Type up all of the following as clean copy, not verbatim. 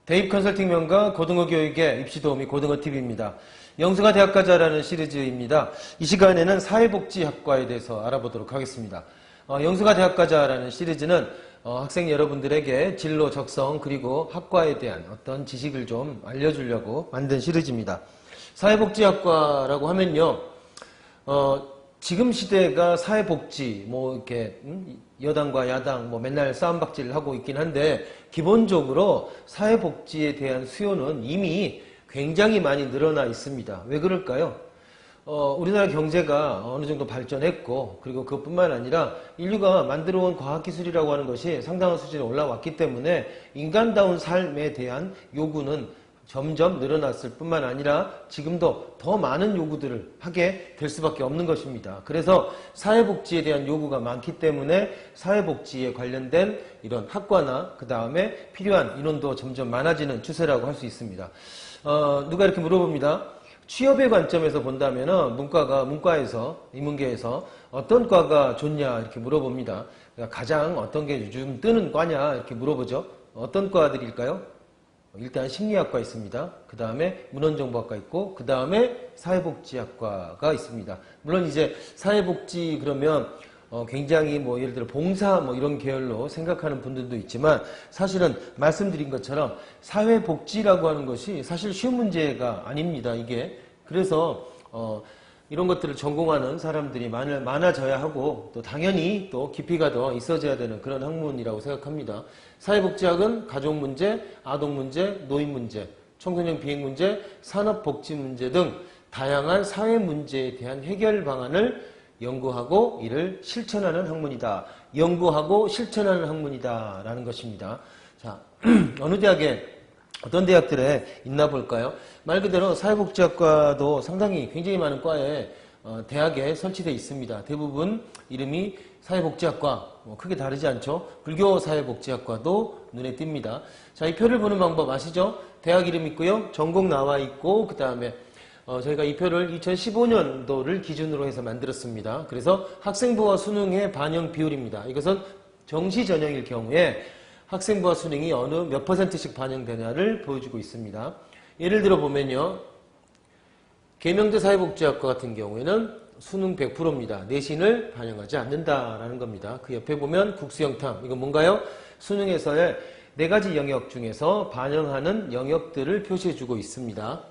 대입 컨설팅 명가 고등어 교육의 입시 도우미 고등어 TV입니다. 영수가 대학 가자라는 시리즈입니다. 이 시간에는 사회복지학과에 대해서 알아보도록 하겠습니다. 영수가 대학 가자라는 시리즈는 학생 여러분들에게 진로 적성 그리고 학과에 대한 어떤 지식을 좀 알려주려고 만든 시리즈입니다. 사회복지학과라고 하면요, 지금 시대가 사회복지, 이렇게, 여당과 야당, 맨날 싸움박질을 하고 있긴 한데, 기본적으로 사회복지에 대한 수요는 이미 굉장히 많이 늘어나 있습니다. 왜 그럴까요? 우리나라 경제가 어느 정도 발전했고, 그리고 그것뿐만 아니라 인류가 만들어 온 과학기술이라고 하는 것이 상당한 수준에 올라왔기 때문에 인간다운 삶에 대한 요구는 점점 늘어났을 뿐만 아니라 지금도 더 많은 요구들을 하게 될 수밖에 없는 것입니다. 그래서 사회복지에 대한 요구가 많기 때문에 사회복지에 관련된 이런 학과나 그 다음에 필요한 인원도 점점 많아지는 추세라고 할 수 있습니다. 누가 이렇게 물어봅니다. 취업의 관점에서 본다면 문과에서 인문계에서 어떤 과가 좋냐 이렇게 물어봅니다. 가장 어떤 게 요즘 뜨는 과냐 이렇게 물어보죠. 어떤 과들일까요? 일단 심리학과 있습니다. 그 다음에 문헌정보학과 있고 그 다음에 사회복지학과가 있습니다. 물론 이제 사회복지 그러면 굉장히 예를 들어 봉사 이런 계열로 생각하는 분들도 있지만 사실은 말씀드린 것처럼 사회복지라고 하는 것이 사실 쉬운 문제가 아닙니다. 이게 그래서 이런 것들을 전공하는 사람들이 많아져야 하고 또 당연히 또 깊이가 더 있어져야 되는 그런 학문이라고 생각합니다. 사회복지학은 가족문제, 아동문제, 노인문제, 청소년 비행문제, 산업복지문제 등 다양한 사회문제에 대한 해결 방안을 연구하고 이를 실천하는 학문이다. 연구하고 실천하는 학문이다 라는 것입니다. 자, 어떤 대학들에 있나 볼까요? 말 그대로 사회복지학과도 상당히 굉장히 많은 과에 대학에 설치되어 있습니다. 대부분 이름이 사회복지학과, 크게 다르지 않죠? 불교 사회복지학과도 눈에 띕니다. 자, 이 표를 보는 방법 아시죠? 대학 이름 있고요. 전공 나와 있고 그 다음에 저희가 이 표를 2015년도를 기준으로 해서 만들었습니다. 그래서 학생부와 수능의 반영 비율입니다. 이것은 정시 전형일 경우에 학생부와 수능이 어느 몇 %씩 반영되냐를 보여주고 있습니다. 예를 들어 보면요. 계명대 사회복지학과 같은 경우에는 수능 100%입니다. 내신을 반영하지 않는다라는 겁니다. 그 옆에 보면 국수영탐. 이건 뭔가요? 수능에서의 4가지 영역 중에서 반영하는 영역들을 표시해주고 있습니다.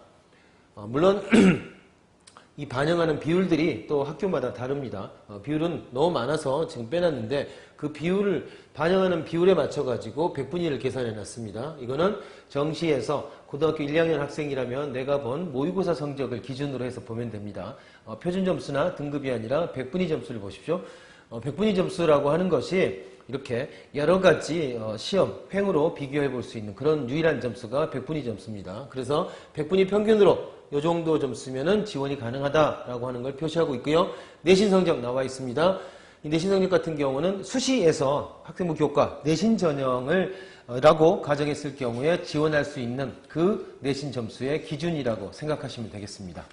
물론 이 반영하는 비율들이 또 학교마다 다릅니다. 비율은 너무 많아서 지금 빼놨는데 그 비율을 반영하는 비율에 맞춰가지고 100분위를 계산해 놨습니다. 이거는 정시에서 고등학교 1, 2학년 학생이라면 내가 본 모의고사 성적을 기준으로 해서 보면 됩니다. 표준 점수나 등급이 아니라 100분위 점수를 보십시오. 100분위 점수라고 하는 것이 이렇게 여러 가지 시험, 횡으로 비교해 볼 수 있는 그런 유일한 점수가 100분위 점수입니다. 그래서 100분위 평균으로 이 정도 점수면은 지원이 가능하다라고 하는 걸 표시하고 있고요. 내신 성적 나와 있습니다. 이 내신 성적 같은 경우는 수시에서 학생부 교과 내신 전형을 라고 가정했을 경우에 지원할 수 있는 그 내신 점수의 기준이라고 생각하시면 되겠습니다.